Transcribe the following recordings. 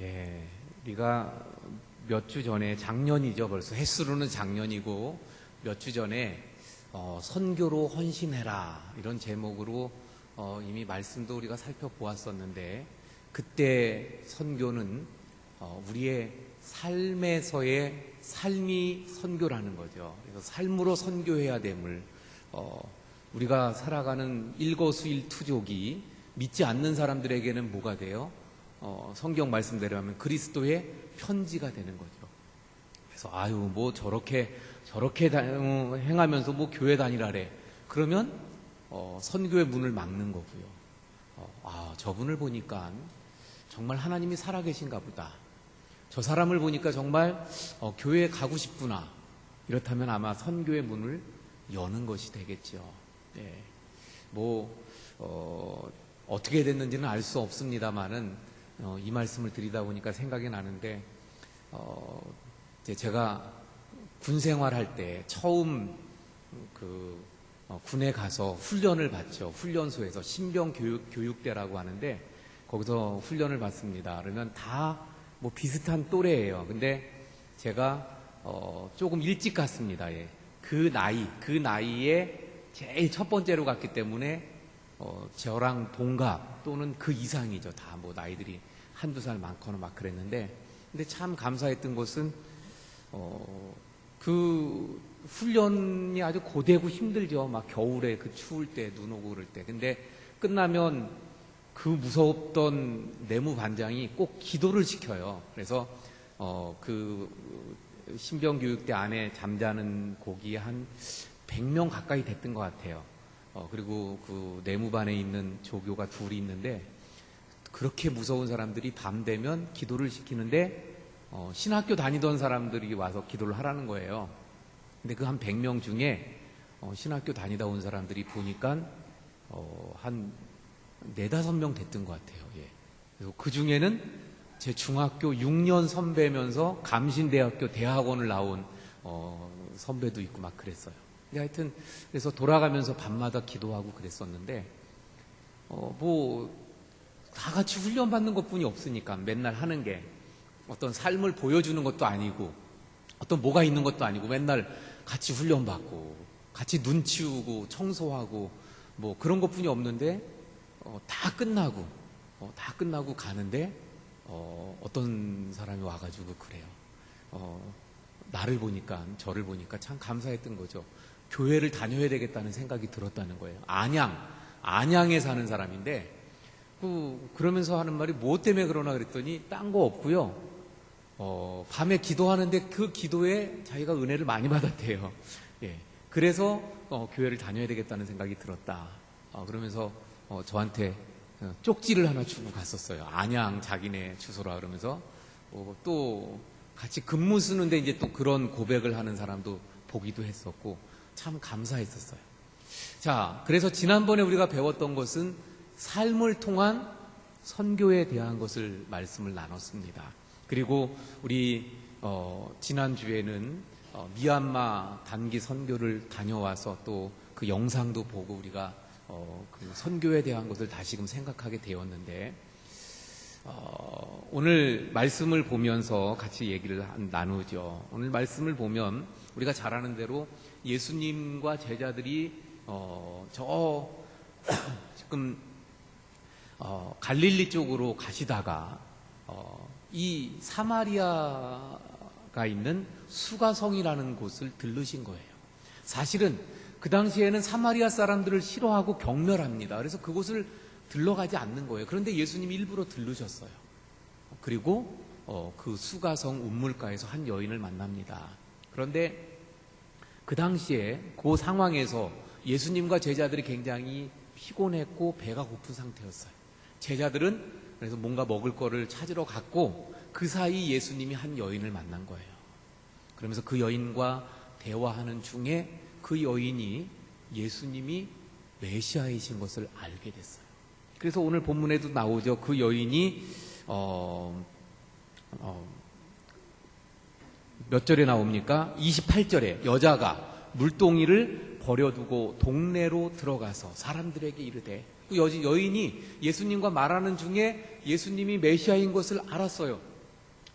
예, 우리가 몇 주 전에 작년이죠. 벌써 햇수로는 작년이고 몇 주 전에 선교로 헌신해라 이런 제목으로 이미 말씀도 우리가 살펴보았었는데 그때 선교는 우리의 삶에서의 삶이 선교라는 거죠. 그래서 삶으로 선교해야 됨을 우리가 살아가는 일거수일투족이 믿지 않는 사람들에게는 뭐가 돼요? 성경 말씀대로 하면 그리스도의 편지가 되는 거죠. 그래서 뭐 저렇게 행하면서 뭐 교회 다니라래. 그러면 선교의 문을 막는 거고요. 저분을 보니까 정말 하나님이 살아계신가 보다. 저 사람을 보니까 정말 교회에 가고 싶구나. 이렇다면 아마 선교의 문을 여는 것이 되겠죠. 예. 어떻게 됐는지는 알 수 없습니다만은 이 말씀을 드리다 보니까 생각이 나는데 제가 군 생활할 때 처음 군에 가서 훈련을 받죠. 훈련소에서 신병교육대라고 하는데 거기서 훈련을 받습니다. 그러면 다 뭐 비슷한 또래예요. 근데 제가 조금 일찍 갔습니다. 예. 그 나이에 제일 첫 번째로 갔기 때문에 저랑 동갑 또는 그 이상이죠. 다 뭐 나이들이 한두 살 많거나 막 그랬는데 근데 참 감사했던 것은 그 훈련이 아주 고되고 힘들죠. 막 겨울에 그 추울 때 눈 오고 그럴 때. 근데 끝나면 그 무서웠던 내무반장이 꼭 기도를 시켜요. 그래서 그 신병교육대 안에 잠자는 곡이 한 100명 가까이 됐던 것 같아요. 그리고 그 내무반에 있는 조교가 둘이 있는데 그렇게 무서운 사람들이 밤 되면 기도를 시키는데 신학교 다니던 사람들이 와서 기도를 하라는 거예요. 근데 그 한 100명 중에 신학교 다니다 온 사람들이 보니까 한 4-5명 됐던 것 같아요. 예. 그래서 그 중에는 제 중학교 6년 선배면서 감신대학교 대학원을 나온 선배도 있고 막 그랬어요. 하여튼 그래서 돌아가면서 밤마다 기도하고 그랬었는데 다 같이 훈련받는 것뿐이 없으니까 맨날 하는 게 어떤 삶을 보여주는 것도 아니고 어떤 뭐가 있는 것도 아니고 맨날 같이 훈련받고 같이 눈 치우고 청소하고 뭐 그런 것뿐이 없는데 다 끝나고 가는데 어떤 사람이 와가지고 그래요. 저를 보니까 참 감사했던 거죠. 교회를 다녀야 되겠다는 생각이 들었다는 거예요. 안양에 사는 사람인데 그러면서 하는 말이 뭐 때문에 그러나 그랬더니 딴 거 없고요. 밤에 기도하는데 그 기도에 자기가 은혜를 많이 받았대요. 예. 그래서 교회를 다녀야 되겠다는 생각이 들었다. 그러면서 저한테 쪽지를 하나 주고 갔었어요. 안양 자기네 주소라 그러면서 또 같이 근무 쓰는데 이제 또 그런 고백을 하는 사람도 보기도 했었고 참 감사했었어요. 자, 그래서 지난번에 우리가 배웠던 것은 삶을 통한 선교에 대한 것을 말씀을 나눴습니다. 그리고 우리 지난주에는 미얀마 단기 선교를 다녀와서 또 그 영상도 보고 우리가 그 선교에 대한 것을 다시금 생각하게 되었는데 오늘 말씀을 보면서 같이 얘기를 나누죠. 오늘 말씀을 보면 우리가 잘 아는 대로 예수님과 제자들이 지금 갈릴리 쪽으로 가시다가 이 사마리아가 있는 수가성이라는 곳을 들르신 거예요. 사실은 그 당시에는 사마리아 사람들을 싫어하고 경멸합니다. 그래서 그곳을 들러가지 않는 거예요. 그런데 예수님이 일부러 들르셨어요. 그리고 그 수가성 운물가에서 한 여인을 만납니다. 그런데 그 당시에 그 상황에서 예수님과 제자들이 굉장히 피곤했고 배가 고픈 상태였어요. 제자들은 그래서 뭔가 먹을 거를 찾으러 갔고 그 사이 예수님이 한 여인을 만난 거예요. 그러면서 그 여인과 대화하는 중에 그 여인이 예수님이 메시아이신 것을 알게 됐어요. 그래서 오늘 본문에도 나오죠. 그 여인이 몇 절에 나옵니까? 28절에 여자가 물동이를 버려두고 동네로 들어가서 사람들에게 이르되 그 여인이 예수님과 말하는 중에 예수님이 메시아인 것을 알았어요.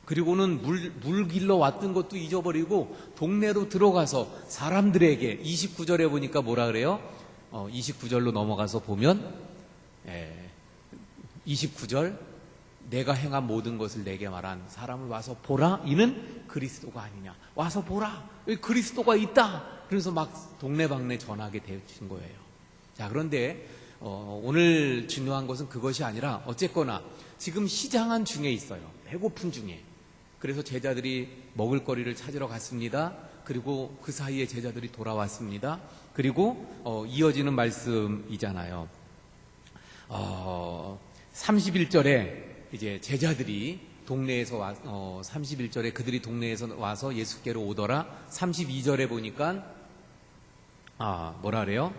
그리고는 물 길러 왔던 것도 잊어버리고 동네로 들어가서 사람들에게 29절에 보니까 뭐라 그래요? 29절로 넘어가서 보면 29절 내가 행한 모든 것을 내게 말한 사람을 와서 보라, 이는 그리스도가 아니냐, 와서 보라, 여기 그리스도가 있다. 그래서 막 동네방네 전하게 되신 거예요. 자, 그런데 오늘 중요한 것은 그것이 아니라 어쨌거나 지금 시장한 중에 있어요. 배고픈 중에. 그래서 제자들이 먹을거리를 찾으러 갔습니다. 그리고 그 사이에 제자들이 돌아왔습니다. 그리고 이어지는 말씀이잖아요. 31절에 이제 제자들이 동네에서 31절에 그들이 동네에서 와서 예수께로 오더라. 32절에 보니까 뭐라 그래요?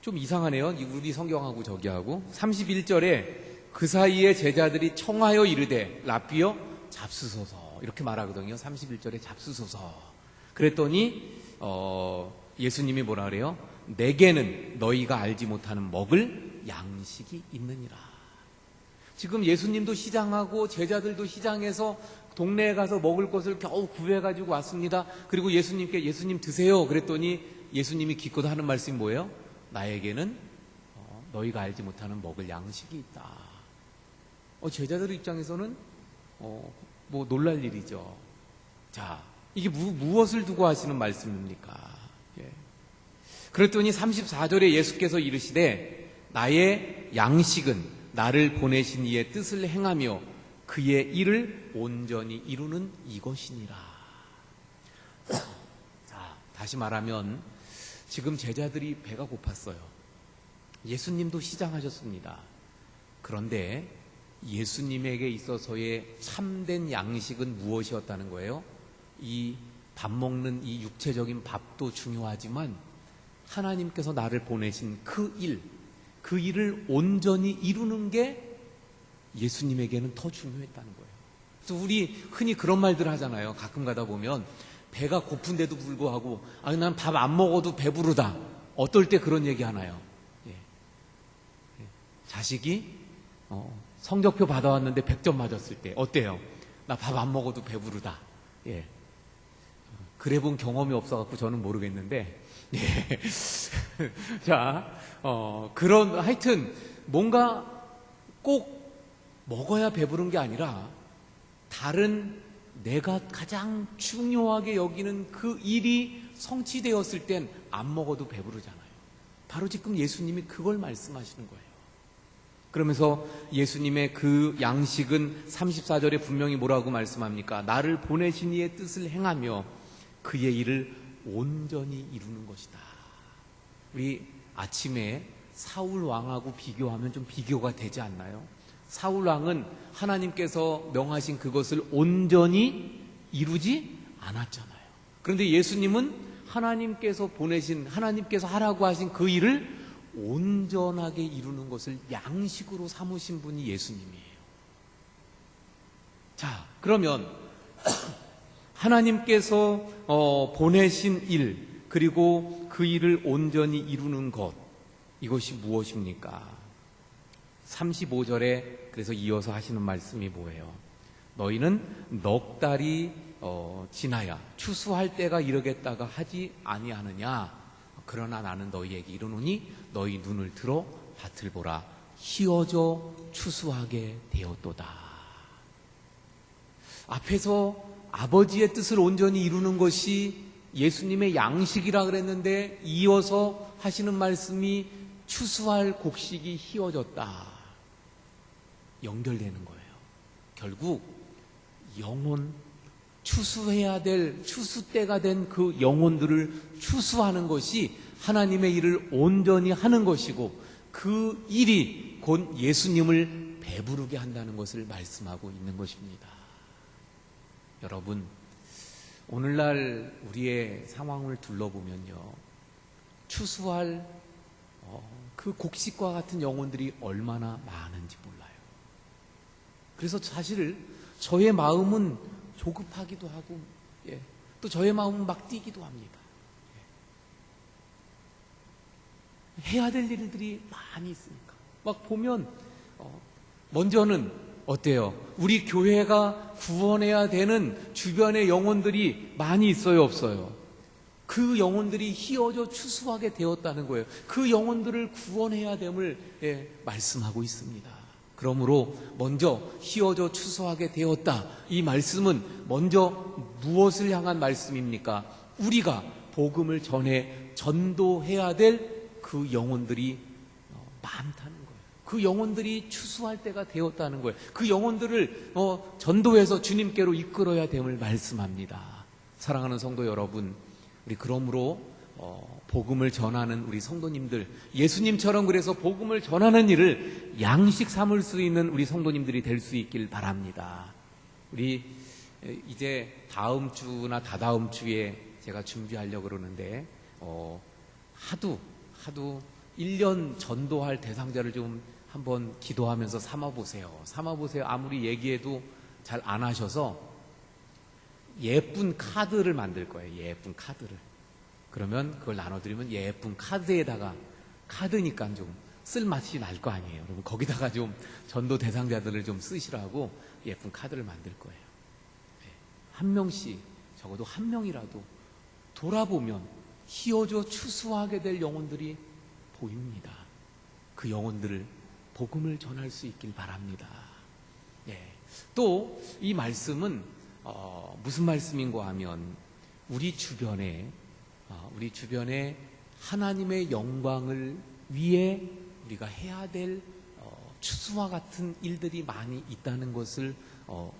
좀 이상하네요. 우리 성경하고 저기하고. 31절에 그 사이에 제자들이 청하여 이르되 랍비여 잡수소서, 이렇게 말하거든요. 31절에 잡수소서. 그랬더니 예수님이 뭐라 그래요? 내게는 너희가 알지 못하는 먹을 양식이 있느니라. 지금 예수님도 시장하고 제자들도 시장에서 동네에 가서 먹을 것을 겨우 구해가지고 왔습니다. 그리고 예수님께 예수님 드세요 그랬더니 예수님이 기껏 하는 말씀이 뭐예요? 나에게는 너희가 알지 못하는 먹을 양식이 있다. 제자들 입장에서는 뭐 놀랄 일이죠. 자, 이게 무엇을 두고 하시는 말씀입니까? 예. 그랬더니 34절에 예수께서 이르시되 나의 양식은 나를 보내신 이의 뜻을 행하며 그의 일을 온전히 이루는 이것이니라. 자, 다시 말하면 지금 제자들이 배가 고팠어요. 예수님도 시장하셨습니다. 그런데 예수님에게 있어서의 참된 양식은 무엇이었다는 거예요? 이 밥 먹는 이 육체적인 밥도 중요하지만 하나님께서 나를 보내신 그 일을 온전히 이루는 게 예수님에게는 더 중요했다는 거예요. 그래서 우리 흔히 그런 말들 하잖아요. 가끔 가다 보면 배가 고픈데도 불구하고 난 밥 안 먹어도 배부르다. 어떨 때 그런 얘기 하나요? 자식이 성적표 받아왔는데 100점 맞았을 때 어때요? 나 밥 안 먹어도 배부르다. 예. 그래 본 경험이 없어갖고 저는 모르겠는데, 예. 자, 하여튼 뭔가 꼭 먹어야 배부른 게 아니라 다른 내가 가장 중요하게 여기는 그 일이 성취되었을 땐 안 먹어도 배부르잖아요. 바로 지금 예수님이 그걸 말씀하시는 거예요. 그러면서 예수님의 그 양식은 34절에 분명히 뭐라고 말씀합니까? 나를 보내신 이의 뜻을 행하며 그의 일을 온전히 이루는 것이다. 우리 아침에 사울 왕하고 비교하면 좀 비교가 되지 않나요? 사울 왕은 하나님께서 명하신 그것을 온전히 이루지 않았잖아요. 그런데 예수님은 하나님께서 하라고 하신 그 일을 온전하게 이루는 것을 양식으로 삼으신 분이 예수님이에요. 자, 그러면 하나님께서 보내신 일, 그리고 그 일을 온전히 이루는 것, 이것이 무엇입니까? 35절에 그래서 이어서 하시는 말씀이 뭐예요? 너희는 넉 달이 지나야 추수할 때가 이르겠다가 하지 아니하느냐? 그러나 나는 너희에게 이르노니 너희 눈을 들어 밭을 보라. 희어져 추수하게 되었도다. 앞에서 아버지의 뜻을 온전히 이루는 것이 예수님의 양식이라 그랬는데 이어서 하시는 말씀이 추수할 곡식이 희어졌다. 연결되는 거예요. 결국 추수해야 될 추수 때가 된 그 영혼들을 추수하는 것이 하나님의 일을 온전히 하는 것이고 그 일이 곧 예수님을 배부르게 한다는 것을 말씀하고 있는 것입니다. 여러분, 오늘날 우리의 상황을 둘러보면요, 추수할 그 곡식과 같은 영혼들이 얼마나 많은지 몰라요. 그래서 사실 저의 마음은 조급하기도 하고, 또 저의 마음은 막 뛰기도 합니다. 해야 될 일들이 많이 있으니까. 막 보면, 먼저는 어때요? 우리 교회가 구원해야 되는 주변의 영혼들이 많이 있어요, 없어요? 그 영혼들이 휘어져 추수하게 되었다는 거예요. 그 영혼들을 구원해야 됨을 말씀하고 있습니다. 그러므로 먼저 휘어져 추수하게 되었다. 이 말씀은 먼저 무엇을 향한 말씀입니까? 우리가 복음을 전도해야 될 그 영혼들이 많다는 거예요. 그 영혼들이 추수할 때가 되었다는 거예요. 그 영혼들을 전도해서 주님께로 이끌어야 됨을 말씀합니다. 사랑하는 성도 여러분, 우리 그러므로 복음을 전하는 우리 성도님들, 예수님처럼 그래서 복음을 전하는 일을 양식 삼을 수 있는 우리 성도님들이 될 수 있길 바랍니다. 우리 이제 다음 주나 다다음 주에 제가 준비하려고 그러는데 하도 1년 전도할 대상자를 좀 한번 기도하면서 삼아보세요. 아무리 얘기해도 잘 안 하셔서 예쁜 카드를 만들 거예요. 예쁜 카드를. 그러면 그걸 나눠드리면 예쁜 카드에다가, 카드니까 좀 쓸맛이 날 거 아니에요. 그러면 거기다가 좀 전도 대상자들을 좀 쓰시라고 예쁜 카드를 만들 거예요. 한 명씩, 적어도 한 명이라도 돌아보면 휘어져 추수하게 될 영혼들이 보입니다. 그 영혼들을 복음을 전할 수 있길 바랍니다. 또 이 말씀은 무슨 말씀인가 하면 우리 주변에 하나님의 영광을 위해 우리가 해야 될 추수와 같은 일들이 많이 있다는 것을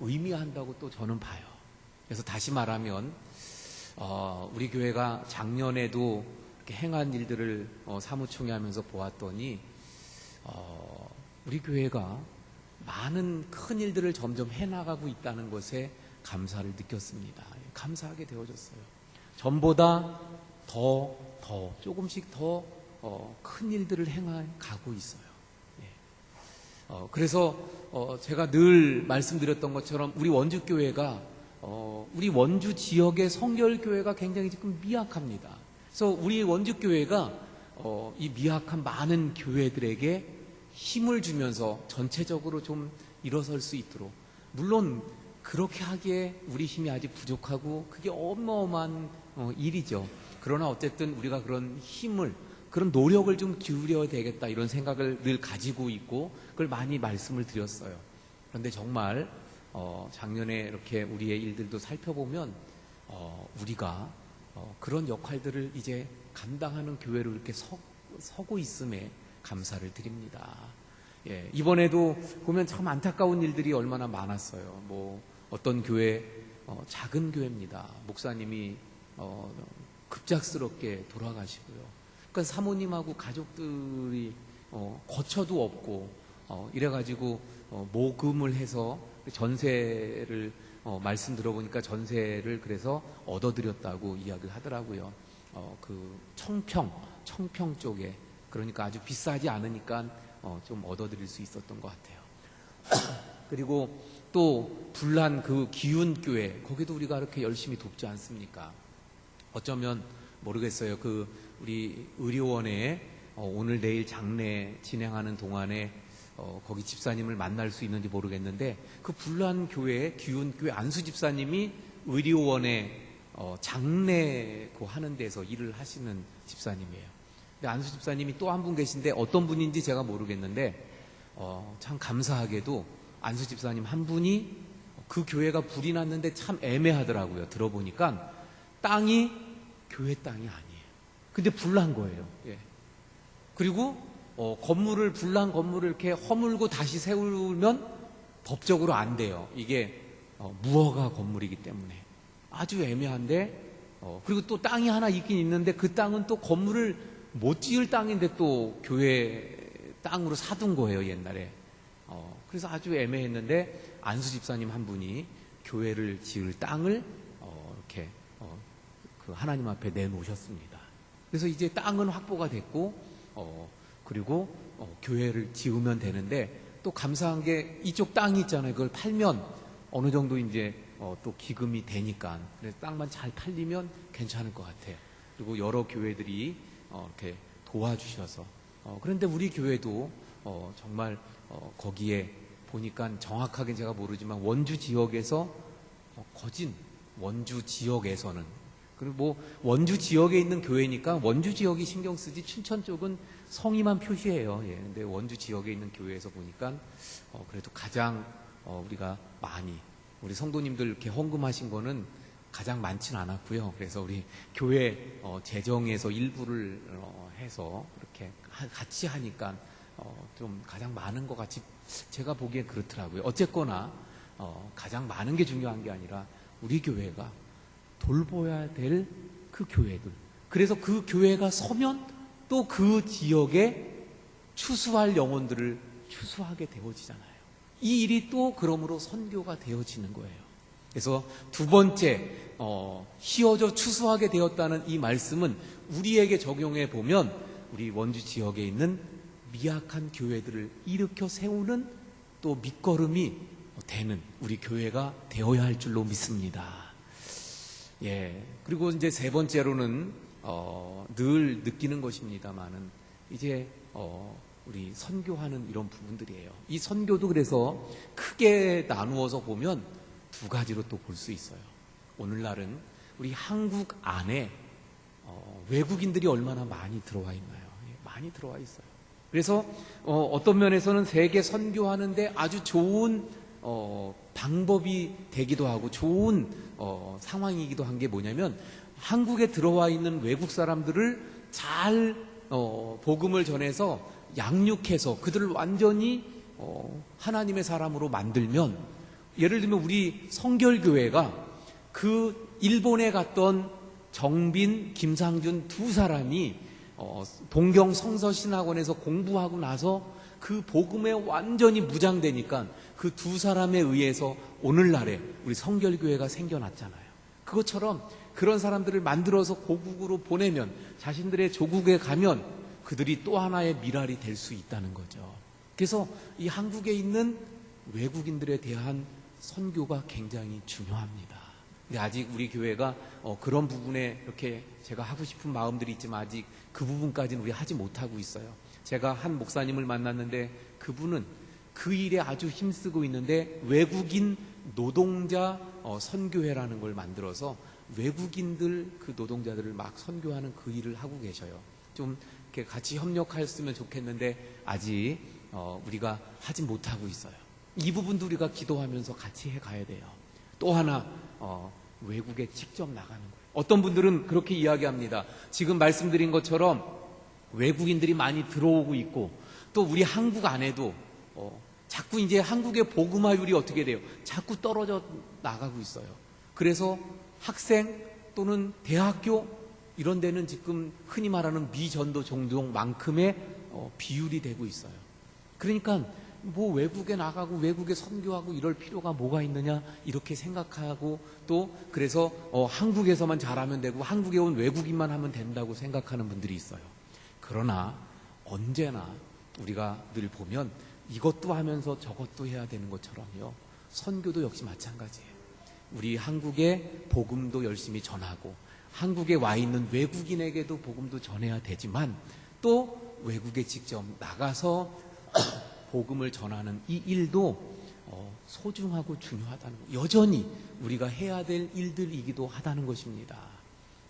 의미한다고 또 저는 봐요. 그래서 다시 말하면 우리 교회가 작년에도 이렇게 행한 일들을 사무총회 하면서 보았더니 우리 교회가 많은 큰 일들을 점점 해나가고 있다는 것에 감사를 느꼈습니다. 감사하게 되어졌어요. 전보다 조금씩 더 큰 일들을 행해가고 있어요. 그래서 제가 늘 말씀드렸던 것처럼 우리 원주교회가 우리 원주 지역의 성결교회가 굉장히 지금 미약합니다. 그래서 우리 원주교회가 이 미약한 많은 교회들에게 힘을 주면서 전체적으로 좀 일어설 수 있도록, 물론 그렇게 하기에 우리 힘이 아직 부족하고 그게 어마어마한 일이죠. 그러나 어쨌든 우리가 그런 힘을, 그런 노력을 좀 기울여야 되겠다, 이런 생각을 늘 가지고 있고 그걸 많이 말씀을 드렸어요. 그런데 정말 작년에 이렇게 우리의 일들도 살펴보면 우리가 그런 역할들을 이제 감당하는 교회로 이렇게 서고 있음에 감사를 드립니다. 이번에도 보면 참 안타까운 일들이 얼마나 많았어요. 어떤 교회, 작은 교회입니다. 목사님이 급작스럽게 돌아가시고요. 그러니까 사모님하고 가족들이 거처도 없고 이래가지고 모금을 해서 전세를 말씀 들어보니까 전세를 그래서 얻어드렸다고 이야기를 하더라고요. 그 청평 쪽에, 그러니까 아주 비싸지 않으니까 좀 얻어드릴 수 있었던 것 같아요. 그리고 또 불난 그 기운교회, 거기도 우리가 이렇게 열심히 돕지 않습니까? 어쩌면 모르겠어요. 그 우리 의료원에 오늘 내일 장례 진행하는 동안에 거기 집사님을 만날 수 있는지 모르겠는데, 그 불난 교회, 기운교회 안수 집사님이 의료원에 장례 하는 데서 일을 하시는 집사님이에요. 근데 안수 집사님이 또 한 분 계신데 어떤 분인지 제가 모르겠는데 참 감사하게도 안수 집사님 한 분이, 그 교회가 불이 났는데 참 애매하더라고요. 들어보니까 땅이 교회 땅이 아니에요. 근데 불난 거예요. 그리고 불난 건물을 이렇게 허물고 다시 세우면 법적으로 안 돼요. 이게 무허가 건물이기 때문에 아주 애매한데, 그리고 또 땅이 하나 있긴 있는데 그 땅은 또 건물을 못 지을 땅인데 또 교회 땅으로 사둔 거예요, 옛날에. 그래서 아주 애매했는데 안수 집사님 한 분이 교회를 지을 땅을 이렇게 그 하나님 앞에 내놓으셨습니다. 그래서 이제 땅은 확보가 됐고 그리고 교회를 지으면 되는데, 또 감사한 게 이쪽 땅이 있잖아요. 그걸 팔면 어느 정도 이제 또 기금이 되니까, 그래서 땅만 잘 팔리면 괜찮을 것 같아요. 그리고 여러 교회들이 이렇게 도와주셔서, 그런데 우리 교회도 정말 거기에 보니까 정확하게 제가 모르지만 원주 지역에서 거진 원주 지역에서는 그리고 뭐 원주 지역에 있는 교회니까 원주 지역이 신경 쓰지 춘천 쪽은 성의만 표시해요. 예. 근데 원주 지역에 있는 교회에서 보니까 그래도 가장 우리가 많이 우리 성도님들 이렇게 헌금하신 거는 가장 많지는 않았고요. 그래서 우리 교회 재정에서 일부를 해서 이렇게 같이 하니까 좀 가장 많은 것 같이 제가 보기엔 그렇더라고요. 어쨌거나 가장 많은 게 중요한 게 아니라 우리 교회가 돌봐야 될 그 교회들. 그래서 그 교회가 서면 또 그 지역에 추수할 영혼들을 추수하게 되어지잖아요. 이 일이 또 그러므로 선교가 되어지는 거예요. 그래서 두 번째 휘어져 추수하게 되었다는 이 말씀은 우리에게 적용해 보면 우리 원주 지역에 있는 미약한 교회들을 일으켜 세우는 또 밑거름이 되는 우리 교회가 되어야 할 줄로 믿습니다. 예. 그리고 이제 세 번째로는 늘 느끼는 것입니다만은 이제 우리 선교하는 이런 부분들이에요. 이 선교도 그래서 크게 나누어서 보면 두 가지로 또 볼 수 있어요. 오늘날은 우리 한국 안에 외국인들이 얼마나 많이 들어와 있나요? 많이 들어와 있어요. 그래서 어떤 면에서는 세계 선교하는데 아주 좋은 방법이 되기도 하고 좋은 상황이기도 한 게 뭐냐면 한국에 들어와 있는 외국 사람들을 잘 복음을 전해서 양육해서 그들을 완전히 하나님의 사람으로 만들면 예를 들면 우리 성결교회가 그 일본에 갔던 정빈, 김상준 두 사람이 동경 성서신학원에서 공부하고 나서 그 복음에 완전히 무장되니까 그 두 사람에 의해서 오늘날에 우리 성결교회가 생겨났잖아요. 그것처럼 그런 사람들을 만들어서 고국으로 보내면 자신들의 조국에 가면 그들이 또 하나의 미랄이 될 수 있다는 거죠. 그래서 이 한국에 있는 외국인들에 대한 선교가 굉장히 중요합니다. 근데 아직 우리 교회가 그런 부분에 이렇게 제가 하고 싶은 마음들이 있지만 아직 그 부분까지는 우리 하지 못하고 있어요. 제가 한 목사님을 만났는데 그분은 그 일에 아주 힘쓰고 있는데 외국인 노동자 선교회라는 걸 만들어서 외국인들 그 노동자들을 막 선교하는 그 일을 하고 계셔요. 좀 이렇게 같이 협력했으면 좋겠는데 아직 우리가 하지 못하고 있어요. 이 부분도 우리가 기도하면서 같이 해가야 돼요. 또 하나 외국에 직접 나가는 거예요. 어떤 분들은 그렇게 이야기합니다. 지금 말씀드린 것처럼 외국인들이 많이 들어오고 있고 또 우리 한국 안에도 자꾸 이제 한국의 복음화율이 어떻게 돼요? 자꾸 떨어져 나가고 있어요. 그래서 학생 또는 대학교 이런 데는 지금 흔히 말하는 미전도 종족만큼의 비율이 되고 있어요. 그러니까 뭐 외국에 나가고 외국에 선교하고 이럴 필요가 뭐가 있느냐 이렇게 생각하고 또 그래서 한국에서만 잘하면 되고 한국에 온 외국인만 하면 된다고 생각하는 분들이 있어요. 그러나 언제나 우리가 늘 보면 이것도 하면서 저것도 해야 되는 것처럼요. 선교도 역시 마찬가지예요. 우리 한국에 복음도 열심히 전하고 한국에 와 있는 외국인에게도 복음도 전해야 되지만 또 외국에 직접 나가서 복음을 전하는 이 일도 소중하고 중요하다는 것, 여전히 우리가 해야 될 일들이기도 하다는 것입니다.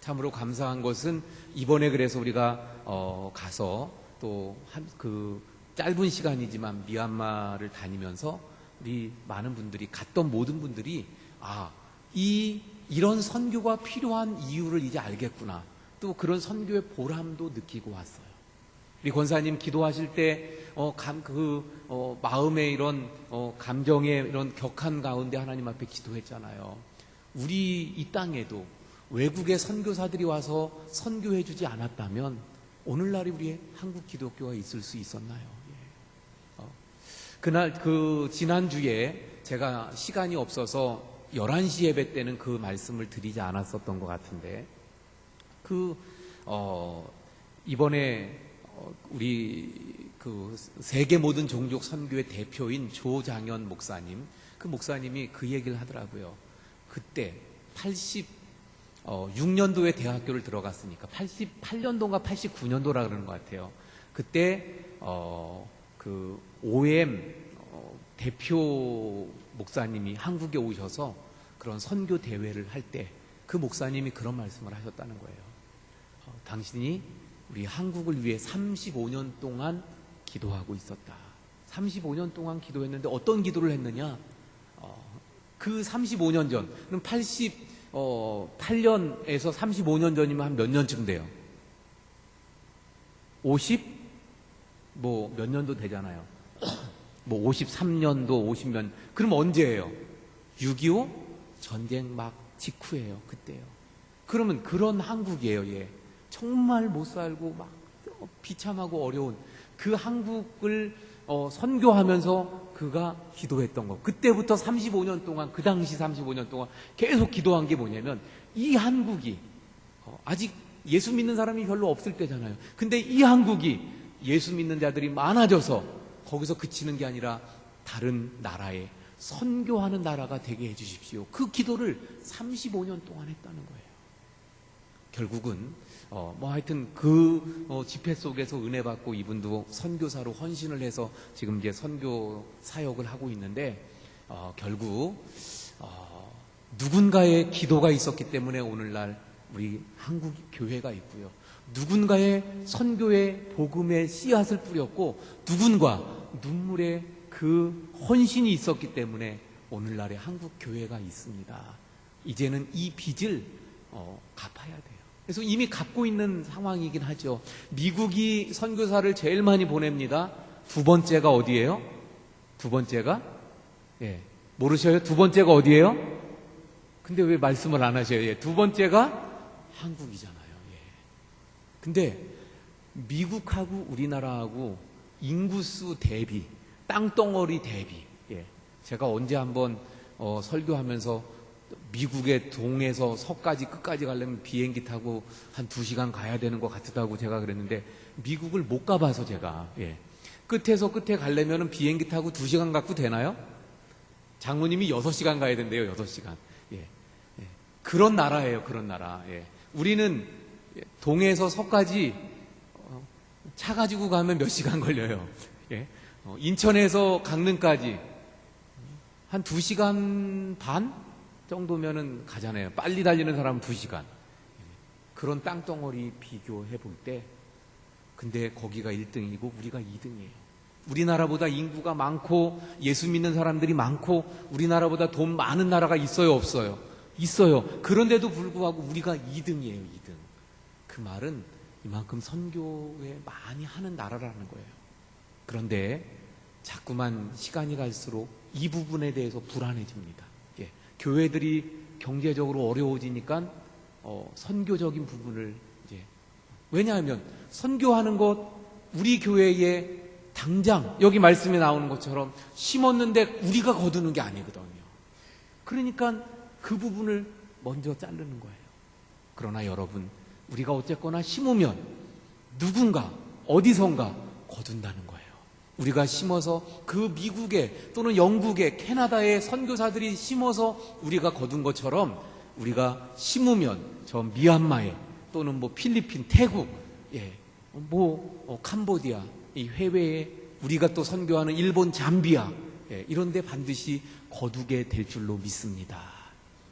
참으로 감사한 것은 이번에 그래서 우리가 가서 또 그 짧은 시간이지만 미얀마를 다니면서 우리 많은 분들이 갔던 모든 분들이 이런 선교가 필요한 이유를 이제 알겠구나. 또 그런 선교의 보람도 느끼고 왔어요. 우리 권사님 기도하실 때 마음의 이런 감정의 이런 격한 가운데 하나님 앞에 기도했잖아요. 우리 이 땅에도 외국의 선교사들이 와서 선교해 주지 않았다면 오늘날이 우리의 한국 기독교가 있을 수 있었나요? 그날 지난주에 제가 시간이 없어서 11시 예배 때는 그 말씀을 드리지 않았었던 것 같은데 이번에 우리 세계 모든 종족 선교의 대표인 조장현 목사님, 그 목사님이 그 얘기를 하더라고요. 그때 86년도에 대학교를 들어갔으니까 88년도인가 89년도라 그러는 것 같아요. 그때 OM 대표 목사님이 한국에 오셔서 그런 선교 대회를 할 때 그 목사님이 그런 말씀을 하셨다는 거예요. 당신이 우리 한국을 위해 35년 동안 기도하고 있었다. 35년 동안 기도했는데 어떤 기도를 했느냐? 그 35년 전, 그럼 88년에서 35년 전이면 한 몇 년쯤 돼요? 뭐 몇 년도 되잖아요. 뭐 53년도, 50년. 그럼 언제예요? 6.25 전쟁 막 직후예요. 그때요. 그러면 그런 한국이에요. 예. 정말 못 살고 막 비참하고 어려운 그 한국을 선교하면서 그가 기도했던 거. 그때부터 35년 동안, 그 당시 35년 동안 계속 기도한 게 뭐냐면, 이 한국이 아직 예수 믿는 사람이 별로 없을 때잖아요. 근데 이 한국이 예수 믿는 자들이 많아져서 거기서 그치는 게 아니라 다른 나라에 선교하는 나라가 되게 해주십시오. 그 기도를 35년 동안 했다는 거예요. 결국은 하여튼 그 집회 속에서 은혜 받고 이분도 선교사로 헌신을 해서 지금 이제 선교 사역을 하고 있는데, 결국 누군가의 기도가 있었기 때문에 오늘날 우리 한국 교회가 있고요. 누군가의 선교의 복음의 씨앗을 뿌렸고, 누군가 눈물의 그 헌신이 있었기 때문에 오늘날의 한국 교회가 있습니다. 이제는 이 빚을 갚아야 돼요. 그래서 이미 갚고 있는 상황이긴 하죠. 미국이 선교사를 제일 많이 보냅니다. 두 번째가 어디예요? 두 번째가? 예. 모르셔요? 두 번째가 어디예요? 근데 왜 말씀을 안 하셔요? 예. 두 번째가 한국이잖아요. 예. 근데 미국하고 우리나라하고 인구수 대비, 땅덩어리 대비, 예. 제가 언제 한번 설교하면서 미국의 동에서 서까지 끝까지 가려면 비행기 타고 한 2시간 가야 되는 것 같다고 제가 그랬는데, 미국을 못 가봐서 제가, 예. 끝에서 끝에 가려면 비행기 타고 2시간 갖고 되나요? 장모님이 6시간 가야 된대요. 6시간. 예. 예. 그런 나라예요. 그런 나라. 예. 우리는 동에서 서까지 차 가지고 가면 몇 시간 걸려요. 예. 인천에서 강릉까지 한 2시간 반 정도면은 가잖아요. 빨리 달리는 사람은 2시간. 그런 땅덩어리 비교해 볼 때, 근데 거기가 1등이고 우리가 2등이에요. 우리나라보다 인구가 많고 예수 믿는 사람들이 많고 우리나라보다 돈 많은 나라가 있어요, 없어요? 있어요. 그런데도 불구하고 우리가 2등이에요, 2등. 그 말은 이만큼 선교에 많이 하는 나라라는 거예요. 그런데 자꾸만 시간이 갈수록 이 부분에 대해서 불안해집니다. 예. 교회들이 경제적으로 어려워지니까 선교적인 부분을 이제, 왜냐하면 선교하는 것, 우리 교회에 당장 여기 말씀에 나오는 것처럼 심었는데 우리가 거두는 게 아니거든요. 그러니까 그 부분을 먼저 자르는 거예요. 그러나 여러분, 우리가 어쨌거나 심으면 누군가 어디선가 거둔다는 거예요. 우리가 심어서 그 미국에 또는 영국에 캐나다의 선교사들이 심어서 우리가 거둔 것처럼 우리가 심으면 저 미얀마에 또는 뭐 필리핀, 태국, 예, 캄보디아, 이 해외에 우리가 또 선교하는 일본, 잠비아, 예, 이런 데 반드시 거두게 될 줄로 믿습니다.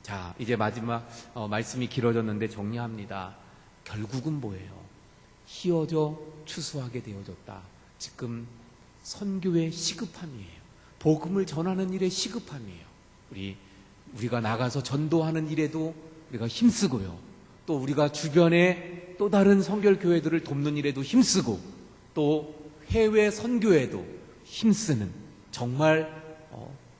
자, 이제 마지막 말씀이 길어졌는데 정리합니다. 결국은 뭐예요? 희어져 추수하게 되어졌다. 지금 선교의 시급함이에요. 복음을 전하는 일의 시급함이에요. 우리가 나가서 전도하는 일에도 우리가 힘쓰고요. 또 우리가 주변에 또 다른 선결교회들을 돕는 일에도 힘쓰고, 또 해외 선교에도 힘쓰는, 정말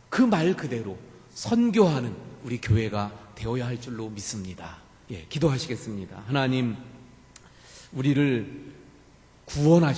그 말 그대로 선교하는 우리 교회가 되어야 할 줄로 믿습니다. 예, 기도하시겠습니다. 하나님, 우리를 구원하시고